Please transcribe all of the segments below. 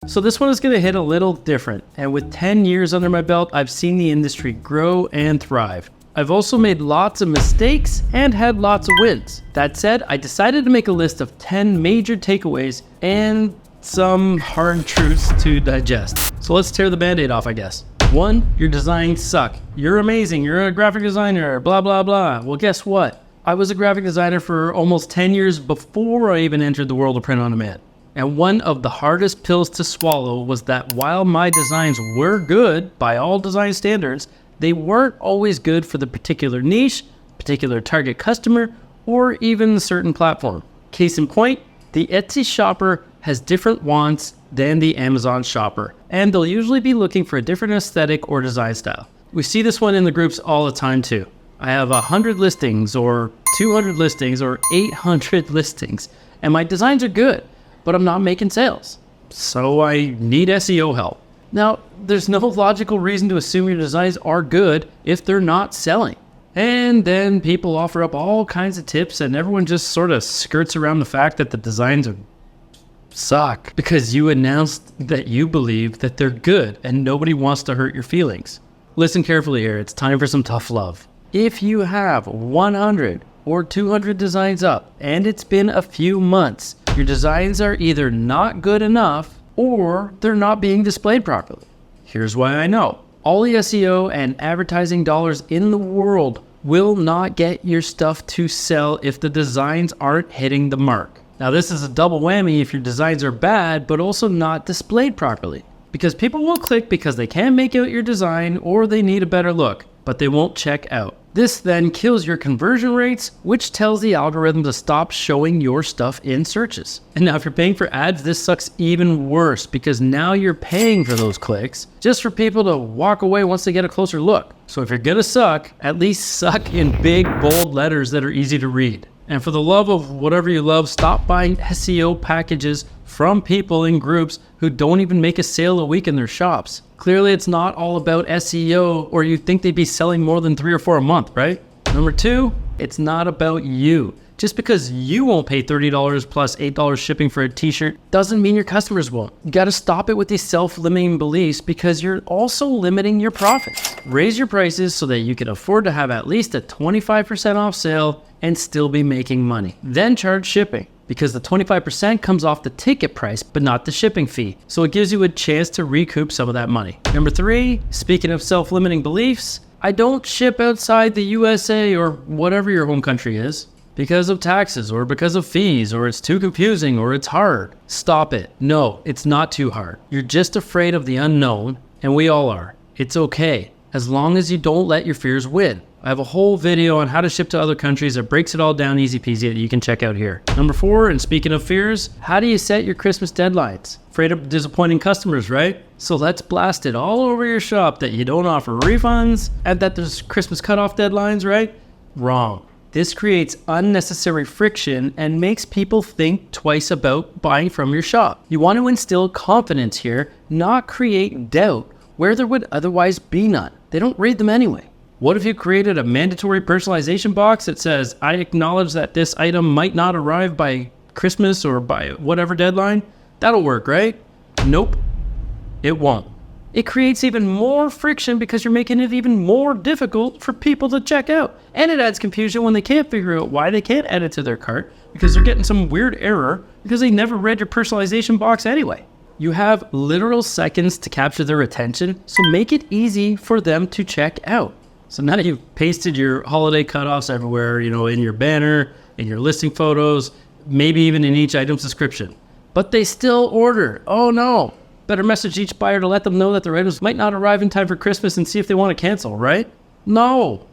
So this one is going to hit a little different, and with 10 years under my belt, I've seen the industry grow and thrive. I've also made lots of mistakes and had lots of wins. That said, I decided to make a list of 10 major takeaways and some hard truths to digest. So let's tear the band-aid off, I guess. 1, your designs suck. You're amazing, you're a graphic designer, blah, blah, blah. Well, guess what? I was a graphic designer for almost 10 years before I even entered the world of print on demand. And one of the hardest pills to swallow was that while my designs were good by all design standards, they weren't always good for the particular niche, particular target customer, or even a certain platform. Case in point, the Etsy shopper has different wants than the Amazon shopper, and they'll usually be looking for a different aesthetic or design style. We see this one in the groups all the time too. I have 100 listings or 200 listings or 800 listings, and my designs are good, but I'm not making sales. So I need SEO help. Now, there's no logical reason to assume your designs are good if they're not selling. And then people offer up all kinds of tips and everyone just sort of skirts around the fact that the designs suck because you announced that you believe that they're good and nobody wants to hurt your feelings. Listen carefully here, it's time for some tough love. If you have 100 or 200 designs up and it's been a few months, your designs are either not good enough or they're not being displayed properly. Here's why I know. All the SEO and advertising dollars in the world will not get your stuff to sell if the designs aren't hitting the mark. Now this is a double whammy if your designs are bad, but also not displayed properly. Because people will click because they can't make out your design or they need a better look, but they won't check out. This then kills your conversion rates, which tells the algorithm to stop showing your stuff in searches. And now if you're paying for ads, this sucks even worse because now you're paying for those clicks just for people to walk away once they get a closer look. So if you're gonna suck, at least suck in big, bold letters that are easy to read. And for the love of whatever you love, stop buying SEO packages from people in groups who don't even make a sale a week in their shops. Clearly, it's not all about SEO, or you'd think they'd be selling more than 3 or 4 a month, right? Number 2, it's not about you. Just because you won't pay $30 plus $8 shipping for a t-shirt doesn't mean your customers won't. You gotta stop it with these self-limiting beliefs because you're also limiting your profits. Raise your prices so that you can afford to have at least a 25% off sale and still be making money. Then charge shipping, because the 25% comes off the ticket price, but not the shipping fee. So it gives you a chance to recoup some of that money. Number 3, speaking of self-limiting beliefs, I don't ship outside the USA or whatever your home country is because of taxes or because of fees or it's too confusing or it's hard. Stop it. No, it's not too hard. You're just afraid of the unknown, and we all are. It's okay, as long as you don't let your fears win. I have a whole video on how to ship to other countries that breaks it all down easy peasy that you can check out here. Number 4, and speaking of fears, how do you set your Christmas deadlines? Afraid of disappointing customers, right? So let's blast it all over your shop that you don't offer refunds and that there's Christmas cutoff deadlines, right? Wrong. This creates unnecessary friction and makes people think twice about buying from your shop. You want to instill confidence here, not create doubt where there would otherwise be none. They don't read them anyway. What if you created a mandatory personalization box that says, I acknowledge that this item might not arrive by Christmas or by whatever deadline? That'll work, right? Nope, it won't. It creates even more friction because you're making it even more difficult for people to check out. And it adds confusion when they can't figure out why they can't add it to their cart because they're getting some weird error because they never read your personalization box anyway. You have literal seconds to capture their attention, so make it easy for them to check out. So now that you've pasted your holiday cutoffs everywhere, in your banner, in your listing photos, maybe even in each item's description, but they still order. Oh no. Better message each buyer to let them know that their items might not arrive in time for Christmas and see if they want to cancel, right? No.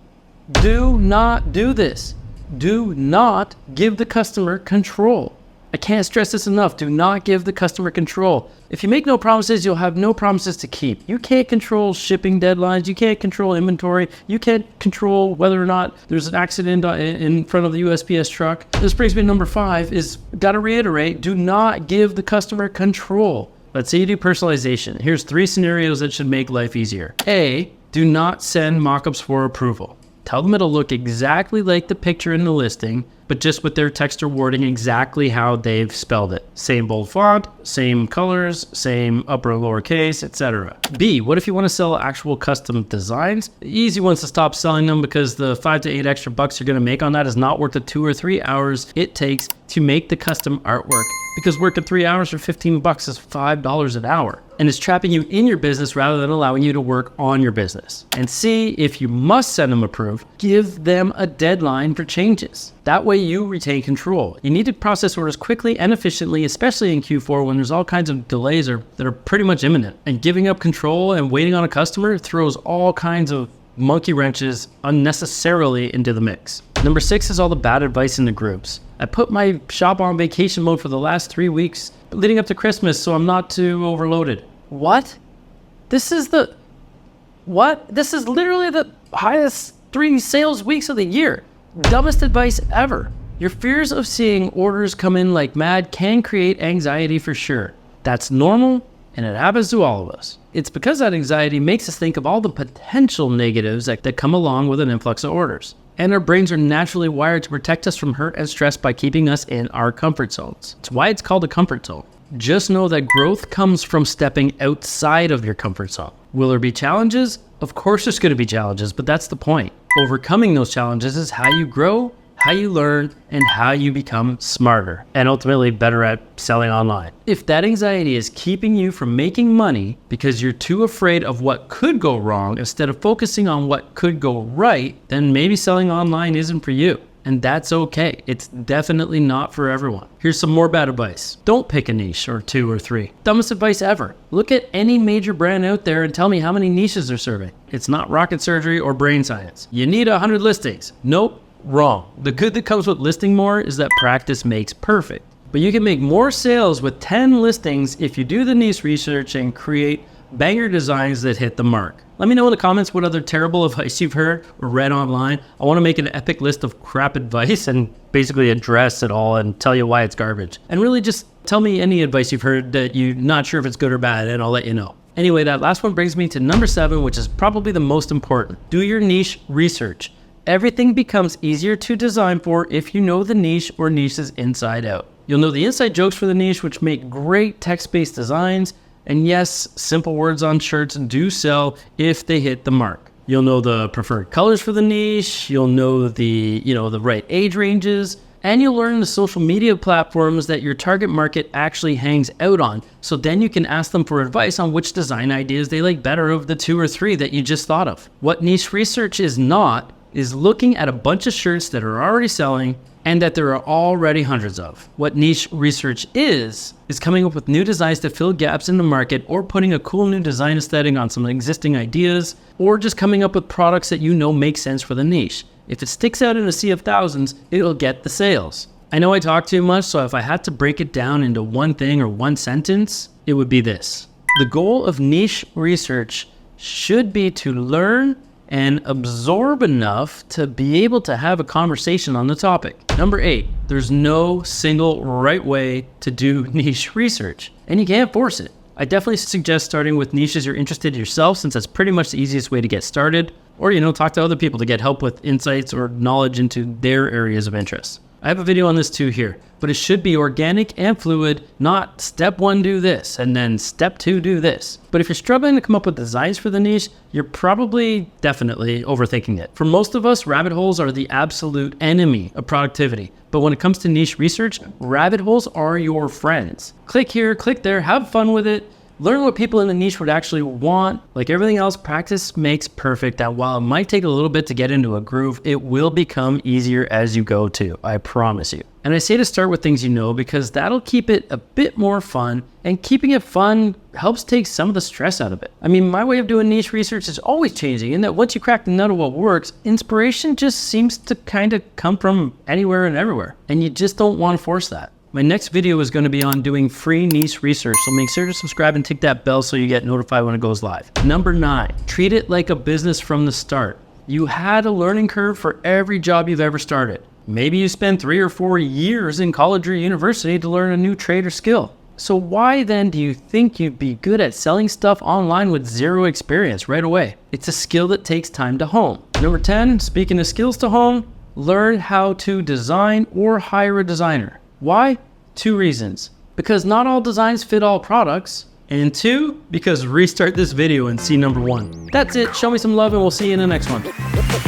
Do not do this. Do not give the customer control. I can't stress this enough. Do not give the customer control. If you make no promises, you'll have no promises to keep. You can't control shipping deadlines. You can't control inventory. You can't control whether or not there's an accident in front of the USPS truck. This brings me to number 5 is, gotta reiterate, do not give the customer control. Let's say you do personalization. Here's 3 scenarios that should make life easier. A, do not send mockups for approval. Tell them it'll look exactly like the picture in the listing, but just with their text or wording exactly how they've spelled it. Same bold font, same colors, same upper and lower case, etc. B, what if you want to sell actual custom designs? The easy ones to stop selling them because the 5 to 8 extra bucks you're going to make on that is not worth the 2 or 3 hours it takes to make the custom artwork, because working 3 hours for 15 bucks is $5 an hour, and it's trapping you in your business rather than allowing you to work on your business. And C, if you must send them approved, give them a deadline for changes. That way you retain control. You need to process orders quickly and efficiently, especially in Q4 when there's all kinds of delays that are pretty much imminent. And giving up control and waiting on a customer throws all kinds of monkey wrenches unnecessarily into the mix. Number 6 is all the bad advice in the groups. I put my shop on vacation mode for the last 3 weeks leading up to Christmas so I'm not too overloaded. What? This is literally the highest 3 sales weeks of the year. Dumbest advice ever. Your fears of seeing orders come in like mad can create anxiety for sure. That's normal, and it happens to all of us. It's because that anxiety makes us think of all the potential negatives that come along with an influx of orders. And our brains are naturally wired to protect us from hurt and stress by keeping us in our comfort zones. It's why it's called a comfort zone. Just know that growth comes from stepping outside of your comfort zone. Will there be challenges? Of course there's going to be challenges, but that's the point. Overcoming those challenges is how you grow, how you learn, and how you become smarter and ultimately better at selling online. If that anxiety is keeping you from making money because you're too afraid of what could go wrong instead of focusing on what could go right, then maybe selling online isn't for you. And that's okay. It's definitely not for everyone. Here's some more bad advice. Don't pick a niche or 2 or 3. Dumbest advice ever. Look at any major brand out there and tell me how many niches they're serving. It's not rocket surgery or brain science. You need 100 listings. Nope. Wrong. The good that comes with listing more is that practice makes perfect. But you can make more sales with 10 listings if you do the niche research and create banger designs that hit the mark. Let me know in the comments what other terrible advice you've heard or read online. I want to make an epic list of crap advice and basically address it all and tell you why it's garbage. And really just tell me any advice you've heard that you're not sure if it's good or bad, and I'll let you know. Anyway, that last one brings me to number 7, which is probably the most important. Do your niche research. Everything becomes easier to design for if you know the niche or niches inside out. You'll know the inside jokes for the niche, which make great text-based designs. And yes, simple words on shirts do sell if they hit the mark. You'll know the preferred colors for the niche. You'll know the right age ranges, and you'll learn the social media platforms that your target market actually hangs out on. So then you can ask them for advice on which design ideas they like better of the 2 or 3 that you just thought of. What niche research is not is looking at a bunch of shirts that are already selling and that there are already hundreds of. What niche research is coming up with new designs to fill gaps in the market, or putting a cool new design aesthetic on some existing ideas, or just coming up with products that you know make sense for the niche. If it sticks out in a sea of thousands, it'll get the sales. I know I talk too much, so if I had to break it down into one thing or one sentence, it would be this. The goal of niche research should be to learn and absorb enough to be able to have a conversation on the topic. Number 8, there's no single right way to do niche research, and you can't force it. I definitely suggest starting with niches you're interested in yourself, since that's pretty much the easiest way to get started, or talk to other people to get help with insights or knowledge into their areas of interest. I have a video on this too here, but it should be organic and fluid, not step 1 do this and then step 2 do this. But if you're struggling to come up with designs for the niche, you're probably definitely overthinking it. For most of us, rabbit holes are the absolute enemy of productivity. But when it comes to niche research, rabbit holes are your friends. Click here, click there, have fun with it. Learn what people in the niche would actually want. Like everything else, practice makes perfect. And while it might take a little bit to get into a groove, it will become easier as you go too. I promise you. And I say to start with things you know, because that'll keep it a bit more fun, and keeping it fun helps take some of the stress out of it. I mean, my way of doing niche research is always changing, in that once you crack the nut of what works, inspiration just seems to kind of come from anywhere and everywhere. And you just don't want to force that. My next video is going to be on doing free niche research, so make sure to subscribe and tick that bell so you get notified when it goes live. Number 9, treat it like a business from the start. You had a learning curve for every job you've ever started. Maybe you spent 3 or 4 years in college or university to learn a new trade or skill. So why then do you think you'd be good at selling stuff online with 0 experience right away? It's a skill that takes time to hone. Number 10, speaking of skills to hone, learn how to design or hire a designer. Why? 2 reasons. Because not all designs fit all products. And 2, because restart this video and see number 1. That's it. Show me some love and we'll see you in the next one.